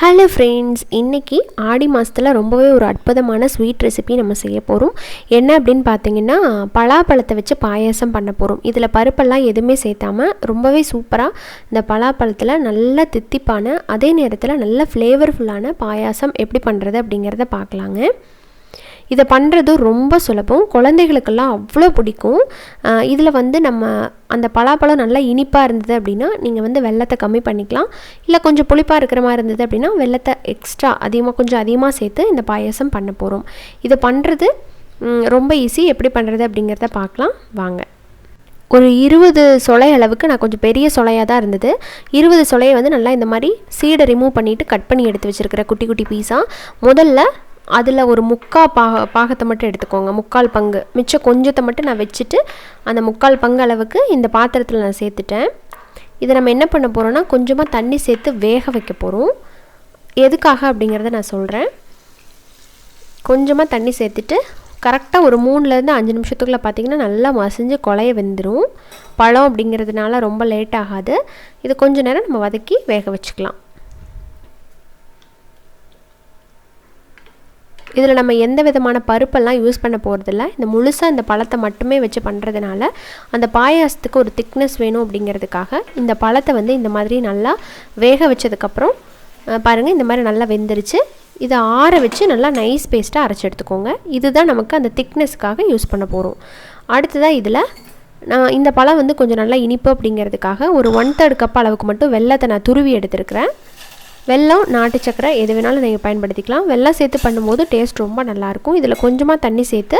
Hello friends, இன்றைக்கி ஆடி மாதத்தில் ரொம்பவே ஒரு அற்புதமான ஸ்வீட் ரெசிபி நம்ம செய்ய போகிறோம். என்ன அப்படின்னு பார்த்தீங்கன்னா, பலாப்பழத்தை வச்சு பாயாசம் பண்ண போகிறோம். இதில் பருப்பெல்லாம் எதுவுமே சேர்த்தாமல் ரொம்பவே சூப்பராக இந்த பலாப்பழத்தில் நல்ல தித்திப்பான, அதே நேரத்தில் நல்ல ஃப்ளேவர்ஃபுல்லான பாயாசம் எப்படி பண்ணுறது அப்படிங்கிறத பார்க்கலாங்க. இதை பண்ணுறது ரொம்ப சுலபம், குழந்தைகளுக்கெல்லாம் அவ்வளோ பிடிக்கும். இதில் நம்ம அந்த பலாப்பழம் நல்லா இனிப்பாக இருந்தது அப்படின்னா நீங்கள் வெல்லத்தை கம்மி பண்ணிக்கலாம். இல்லை கொஞ்சம் புளிப்பாக இருக்கிற மாதிரி இருந்தது அப்படின்னா வெல்லத்தை எக்ஸ்ட்ரா கொஞ்சம் அதிகமாக சேர்த்து இந்த பாயாசம் பண்ண போகிறோம். இதை பண்ணுறது ரொம்ப ஈஸி. எப்படி பண்ணுறது அப்படிங்கிறத பார்க்கலாம் வாங்க. ஒரு 20 சொலை அளவுக்கு நான் கொஞ்சம் பெரிய சொலையாக தான் இருந்தது. 20 சொலையை நல்லா இந்த மாதிரி சீடை ரிமூவ் பண்ணிவிட்டு கட் பண்ணி எடுத்து வச்சுருக்கிறேன் குட்டி குட்டி பீஸாக. முதல்ல அதில் ஒரு பாகத்தை மட்டும் எடுத்துக்கோங்க, 3/4 பங்கு. மிச்சம் கொஞ்சத்தை மட்டும் நான் வச்சுட்டு அந்த 3/4 பங்கு அளவுக்கு இந்த பாத்திரத்தில் நான் சேர்த்துட்டேன். இதை நம்ம என்ன பண்ண போகிறோன்னா, கொஞ்சமாக தண்ணி சேர்த்து வேக வைக்க போகிறோம். எதுக்காக அப்படிங்கிறத நான் சொல்கிறேன். கொஞ்சமாக தண்ணி சேர்த்துட்டு கரெக்டாக ஒரு 3லேருந்து 5 நிமிஷத்துக்குள்ளே பார்த்திங்கன்னா நல்லா மசிஞ்சு கொலைய வெந்துடும். பழம் அப்படிங்கிறதுனால ரொம்ப லேட் ஆகாது. இது கொஞ்சம் நேரம் நம்ம வதக்கி வேக வச்சுக்கலாம். இதில் நம்ம எந்த விதமான பருப்பெல்லாம் யூஸ் பண்ண போகிறதில்ல. இந்த முழுசாக இந்த பழத்தை மட்டுமே வச்சு பண்ணுறதுனால அந்த பாயாசத்துக்கு ஒரு திக்னஸ் வேணும் அப்படிங்கிறதுக்காக இந்த பழத்தை இந்த மாதிரி நல்லா வேக வச்சதுக்கப்புறம் பாருங்கள், இந்த மாதிரி நல்லா வெந்துருச்சு. இதை ஆற வச்சு நல்லா நைஸ் பேஸ்ட்டாக அரைச்சி எடுத்துக்கோங்க. இதுதான் நமக்கு அந்த திக்னஸ்க்காக யூஸ் பண்ண போகிறோம். அடுத்ததாக இதில் நான் இந்த பழம் கொஞ்சம் நல்லா இனிப்பு அப்படிங்கிறதுக்காக ஒரு 1/3 கப் அளவுக்கு மட்டும் வெல்லத்தை நான் துருவி எடுத்துருக்கிறேன். வெல்லம், நாட்டு சக்கரை எது வேணாலும் நீங்கள் பயன்படுத்திக்கலாம். வெல்லம் சேர்த்து பண்ணும்போது டேஸ்ட் ரொம்ப நல்லாயிருக்கும். இதில் கொஞ்சமாக தண்ணி சேர்த்து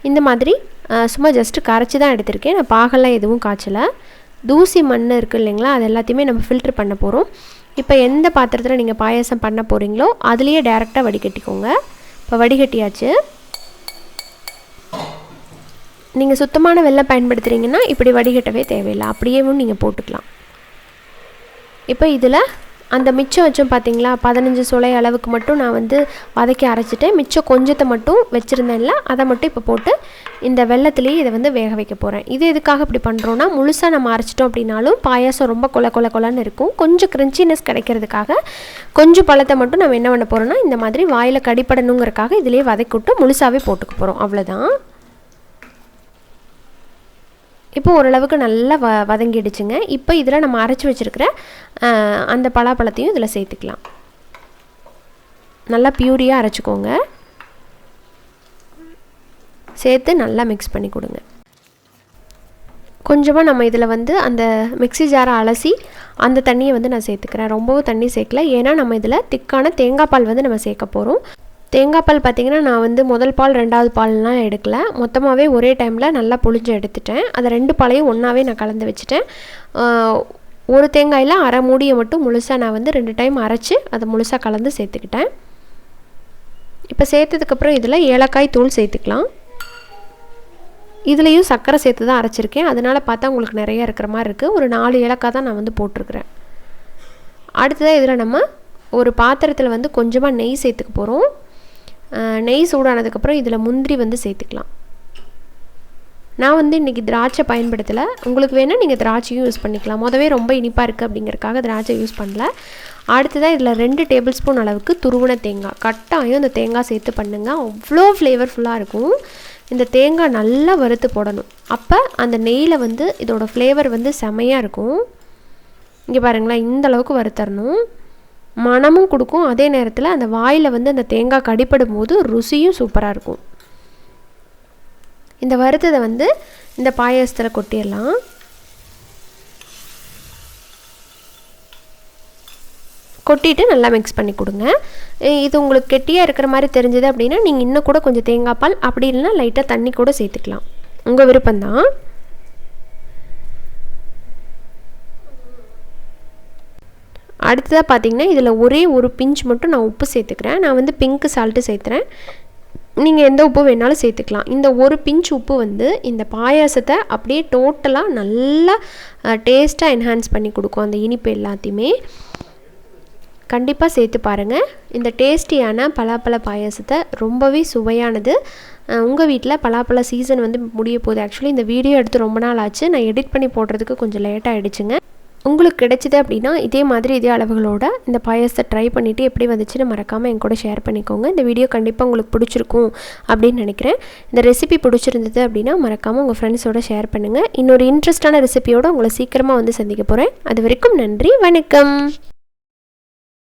இந்த மாதிரி சும்மா ஜஸ்ட்டு கரைச்சி தான் எடுத்திருக்கேன். நான் பாகெல்லாம் எதுவும் காய்ச்சலை. தூசி மண் இருக்குது இல்லைங்களா, அது எல்லாத்தையுமே நம்ம ஃபில்ட்ரு பண்ண போகிறோம். இப்போ எந்த பாத்திரத்தில் நீங்கள் பாயாசம் பண்ண போகிறீங்களோ அதுலேயே டேரெக்டாக வடிகட்டிக்கோங்க. இப்போ வடிகட்டியாச்சு. நீங்கள் சுத்தமான வெல்லம் பயன்படுத்துகிறீங்கன்னா இப்படி வடிகட்டவே தேவையில்லை, அப்படியேவும் நீங்கள் போட்டுக்கலாம். இப்போ இதில் அந்த மிச்சம் வச்சோம் பார்த்தீங்களா, 15 சொலை அளவுக்கு மட்டும் நான் வதக்கி அரைச்சிட்டேன். மிச்சம் கொஞ்சத்தை மட்டும் வச்சுருந்தேன்ல, அதை மட்டும் இப்போ போட்டு இந்த வெல்லத்துலேயே இதை வேக வைக்க போகிறேன். இது எதுக்காக இப்படி பண்ணுறோன்னா, முழுசாக நம்ம அரைச்சிட்டோம் அப்படின்னாலும் பாயாசம் ரொம்ப கொலன்னு இருக்கும். கொஞ்சம் க்ரன்ச்சினஸ் கிடைக்கிறதுக்காக கொஞ்சம் பழத்தை மட்டும் நம்ம என்ன பண்ண போகிறோன்னா, இந்த மாதிரி வாயில் கடிப்படணுங்கிறக்காக இதிலே வதக்கி விட்டு முழுசாகவே போட்டுக்க போகிறோம். அவ்வளோதான். இப்போ ஓரளவுக்கு நல்லா வதங்கிடுச்சுங்க. இப்போ இதில் நம்ம அரைச்சி வச்சுருக்கிற அந்த பலாப்பழத்தையும் இதில் சேர்த்துக்கலாம். நல்லா பியூரியாக அரைச்சிக்கோங்க. சேர்த்து நல்லா மிக்ஸ் பண்ணி கொடுங்க. கொஞ்சமாக நம்ம இதில் அந்த மிக்ஸி ஜாரை அலசி அந்த தண்ணியை நான் சேர்த்துக்கிறேன். ரொம்பவும் தண்ணி சேர்க்கல, ஏன்னா நம்ம இதில் திக்கான தேங்காய் பால் நம்ம சேர்க்க போகிறோம். தேங்காய் பால் பார்த்திங்கன்னா நான் முதல் பால் 2வது பால்லாம் எடுக்கலை, மொத்தமாகவே ஒரே டைமில் நல்லா புளிஞ்சு எடுத்துட்டேன். அதை 2 பாலையும் ஒன்றாவே நான் கலந்து வச்சுட்டேன். ஒரு தேங்காயில் அரை மூடியை மட்டும் முழுசாக நான் 2 டைம் அரைச்சி அதை முழுசாக கலந்து சேர்த்துக்கிட்டேன். இப்போ சேர்த்ததுக்கப்புறம் இதில் ஏலக்காய் தூள் சேர்த்துக்கலாம். இதுலேயும் சர்க்கரை சேர்த்து தான் அரைச்சிருக்கேன், அதனால் பார்த்தா உங்களுக்கு நிறையா இருக்கிற மாதிரி இருக்குது. ஒரு 4 ஏலக்காய் தான் நான் போட்டிருக்கிறேன். அடுத்ததாக இதில் நம்ம ஒரு பாத்திரத்தில் கொஞ்சமாக நெய் சேர்த்துக்க போகிறோம். நெய் சூடானதுக்கப்புறம் இதில் முந்திரி சேர்த்துக்கலாம். நான் இன்றைக்கி திராட்சை பயன்படுத்தலை, உங்களுக்கு வேணால் நீங்கள் திராட்சையும் யூஸ் பண்ணிக்கலாம். முதவே ரொம்ப இனிப்பாக இருக்குது அப்படிங்கிறதுக்காக திராட்சை யூஸ் பண்ணல. அடுத்ததாக இதில் 2 டேபிள் ஸ்பூன் அளவுக்கு துருவின தேங்காய், கட்டாயம் இந்த தேங்காய் சேர்த்து பண்ணுங்கள், அவ்வளோ ஃப்ளேவர்ஃபுல்லாக இருக்கும். இந்த தேங்காய் நல்லா வறுத்து போடணும், அப்போ அந்த நெய்யில் இதோட ஃப்ளேவர் செமையாக இருக்கும். இங்கே பாருங்களேன், இந்த அளவுக்கு வறுத்தரணும். மணமும் கொடுக்கும், அதே நேரத்தில் அந்த வாயில் அந்த தேங்காய் கடிப்படும் போது ருசியும் சூப்பராக இருக்கும். இந்த வறுத்ததை இந்த பாயாசத்தில் கொட்டிடலாம். கொட்டிட்டு நல்லா மிக்ஸ் பண்ணி கொடுங்க. இது உங்களுக்கு கெட்டியாக இருக்கிற மாதிரி தெரிஞ்சது அப்படின்னா நீங்கள் இன்னும் கூட கொஞ்சம் தேங்காய் பால், அப்படி இல்லைன்னா லைட்டாக தண்ணி கூட சேர்த்துக்கலாம், உங்கள் விருப்பம்தான். அடுத்ததாக பார்த்திங்கன்னா இதில் ஒரே ஒரு பிஞ்ச் மட்டும் நான் உப்பு சேர்த்துக்கிறேன். நான் பிங்க் சால்ட்டு சேர்த்துறேன், நீங்கள் எந்த உப்பு வேணாலும் சேர்த்துக்கலாம். இந்த ஒரு பிஞ்ச் உப்பு இந்த பாயாசத்தை அப்படியே டோட்டலாக நல்லா டேஸ்ட்டாக என்ஹான்ஸ் பண்ணி கொடுக்கும். அந்த இனிப்பு எல்லாத்தையுமே கண்டிப்பாக சேர்த்து பாருங்கள். இந்த டேஸ்டியான பலாப்பழ பாயாசத்தை ரொம்பவே சுவையானது. உங்கள் வீட்டில் பலாப்பழ சீசன் முடிய போகுது. ஆக்சுவலி இந்த வீடியோ எடுத்து ரொம்ப நாள் ஆச்சு, நான் எடிட் பண்ணி போடுறதுக்கு கொஞ்சம் லேட் ஆகிடுச்சுங்க. உங்களுக்கு கிடைச்சது அப்படின்னா இதே மாதிரி இதே அளவுகளோட இந்த பாயாசத்தை ட்ரை பண்ணிவிட்டு எப்படி வந்துச்சுன்னு மறக்காமல் என் கூட ஷேர் பண்ணிக்கோங்க. இந்த வீடியோ கண்டிப்பாக உங்களுக்கு பிடிச்சிருக்கும் அப்படின்னு நினைக்கிறேன். இந்த ரெசிபி பிடிச்சிருந்தது அப்படின்னா மறக்காமல் உங்கள் ஃப்ரெண்ட்ஸோட ஷேர் பண்ணுங்கள். இன்னொரு இன்ட்ரெஸ்டான ரெசிபியோடு உங்களை சீக்கிரமாக வந்து சந்திக்க போகிறேன். அது வரைக்கும் நன்றி, வணக்கம்.